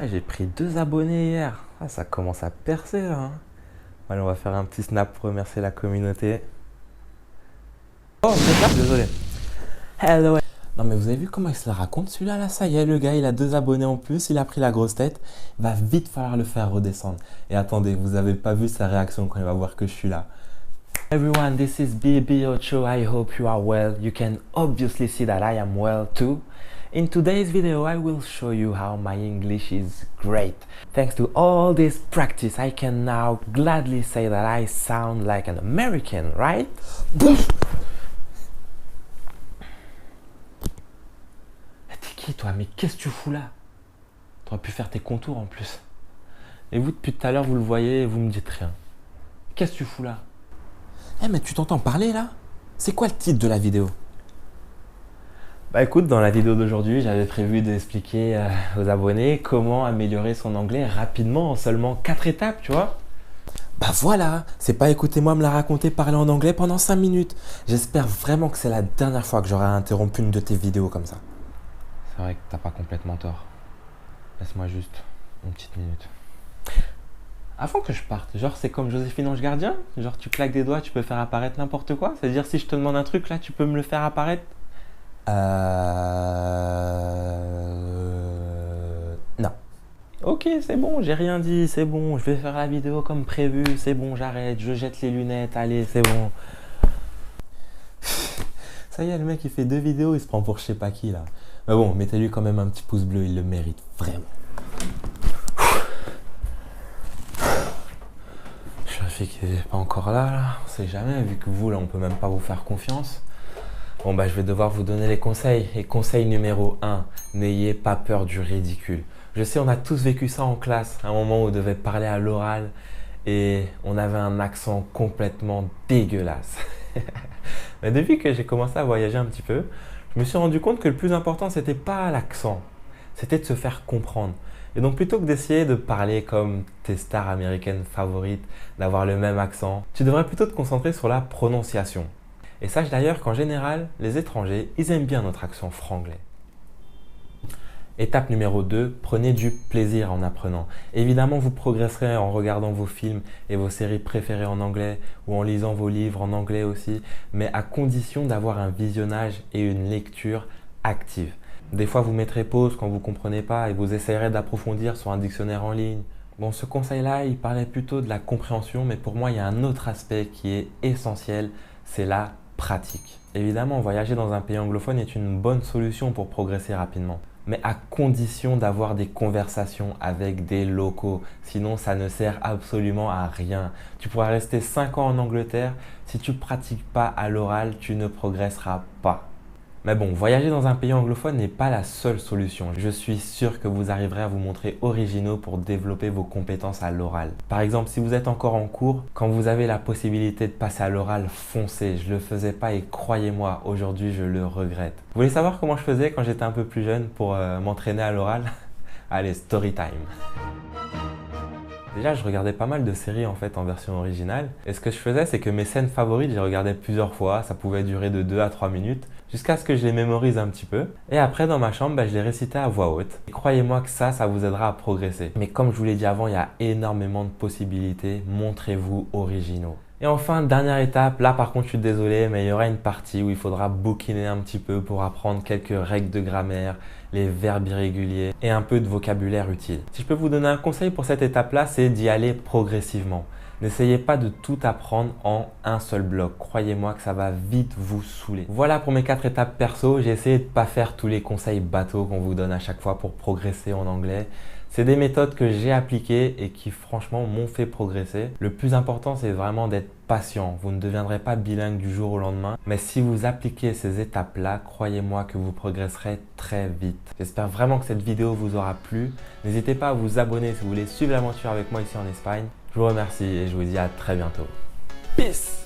Ah, j'ai pris 2 abonnés hier. Ah, ça commence à percer là, hein. Allez, on va faire un petit snap pour remercier la communauté. Oh, c'est là. Désolé. Hello. Non mais vous avez vu comment il se la raconte celui-là là? Ça y est, le gars il a 2 abonnés en plus, il a pris la grosse tête. Il va vite falloir le faire redescendre. Et attendez, vous avez pas vu sa réaction quand il va voir que je suis là. Everyone, this is BB Ocho. I hope you are well. You can obviously see that I am well too. In today's video, I will show you how my English is great. Thanks to all this practice, I can now gladly say that I sound like an American, right? T'es qui toi? Mais qu'est-ce que tu fous là? T'aurais pu faire tes contours en plus. Et vous, depuis tout à l'heure, vous le voyez et vous me dites rien. Qu'est-ce que tu fous là? Eh mais tu t'entends parler là? C'est quoi le titre de la vidéo? Bah écoute, dans la vidéo d'aujourd'hui, j'avais prévu d'expliquer aux abonnés comment améliorer son anglais rapidement en seulement 4 étapes, tu vois. Bah voilà, c'est pas écoutez-moi me la raconter parler en anglais pendant 5 minutes. J'espère vraiment que c'est la dernière fois que j'aurai interrompu une de tes vidéos comme ça. C'est vrai que t'as pas complètement tort. Laisse-moi juste une petite minute. Avant que je parte, genre c'est comme Joséphine Ange Gardien? Genre tu claques des doigts, tu peux faire apparaître n'importe quoi? C'est-à-dire si je te demande un truc là, tu peux me le faire apparaître? Non. Ok, c'est bon, j'ai rien dit, c'est bon, je vais faire la vidéo comme prévu, c'est bon, j'arrête, je jette les lunettes, allez, c'est bon. Ça y est, le mec il fait 2 vidéos, il se prend pour je sais pas qui là. Mais bon, mettez-lui quand même un petit pouce bleu, il le mérite, vraiment. Je vérifie qu'il n'est pas encore là, on sait jamais, vu que vous là on peut même pas vous faire confiance. Bon bah je vais devoir vous donner les conseils. Et conseil numéro 1, n'ayez pas peur du ridicule. Je sais, on a tous vécu ça en classe, à un moment où on devait parler à l'oral et on avait un accent complètement dégueulasse. Mais depuis que j'ai commencé à voyager un petit peu, je me suis rendu compte que le plus important, c'était pas l'accent, c'était de se faire comprendre. Et donc plutôt que d'essayer de parler comme tes stars américaines favorites, d'avoir le même accent, tu devrais plutôt te concentrer sur la prononciation. Et sache d'ailleurs qu'en général, les étrangers, ils aiment bien notre accent franglais. Étape numéro 2, prenez du plaisir en apprenant. Évidemment, vous progresserez en regardant vos films et vos séries préférées en anglais ou en lisant vos livres en anglais aussi, mais à condition d'avoir un visionnage et une lecture active. Des fois, vous mettrez pause quand vous ne comprenez pas et vous essayerez d'approfondir sur un dictionnaire en ligne. Bon, ce conseil-là, il parlait plutôt de la compréhension, mais pour moi, il y a un autre aspect qui est essentiel, c'est la pratique. Évidemment, voyager dans un pays anglophone est une bonne solution pour progresser rapidement, mais à condition d'avoir des conversations avec des locaux. Sinon, ça ne sert absolument à rien. Tu pourras rester 5 ans en Angleterre, si tu ne pratiques pas à l'oral, tu ne progresseras pas. Mais bon, voyager dans un pays anglophone n'est pas la seule solution. Je suis sûr que vous arriverez à vous montrer originaux pour développer vos compétences à l'oral. Par exemple, si vous êtes encore en cours, quand vous avez la possibilité de passer à l'oral, foncez. Je ne le faisais pas et croyez-moi, aujourd'hui je le regrette. Vous voulez savoir comment je faisais quand j'étais un peu plus jeune pour m'entraîner à l'oral? Allez, story time. Déjà, je regardais pas mal de séries en fait en version originale. Et ce que je faisais, c'est que mes scènes favorites, je les regardais plusieurs fois. Ça pouvait durer de 2 à 3 minutes jusqu'à ce que je les mémorise un petit peu. Et après, dans ma chambre, je les récitais à voix haute. Et croyez-moi que ça vous aidera à progresser. Mais comme je vous l'ai dit avant, il y a énormément de possibilités. Montrez-vous originaux. Et enfin, dernière étape, là par contre je suis désolé, mais il y aura une partie où il faudra bouquiner un petit peu pour apprendre quelques règles de grammaire, les verbes irréguliers et un peu de vocabulaire utile. Si je peux vous donner un conseil pour cette étape-là, c'est d'y aller progressivement. N'essayez pas de tout apprendre en un seul bloc. Croyez-moi que ça va vite vous saouler. Voilà pour mes 4 étapes perso. J'ai essayé de ne pas faire tous les conseils bateaux qu'on vous donne à chaque fois pour progresser en anglais. C'est des méthodes que j'ai appliquées et qui franchement m'ont fait progresser. Le plus important, c'est vraiment d'être patient. Vous ne deviendrez pas bilingue du jour au lendemain. Mais si vous appliquez ces étapes-là, croyez-moi que vous progresserez très vite. J'espère vraiment que cette vidéo vous aura plu. N'hésitez pas à vous abonner si vous voulez suivre l'aventure avec moi ici en Espagne. Je vous remercie et je vous dis à très bientôt. Peace!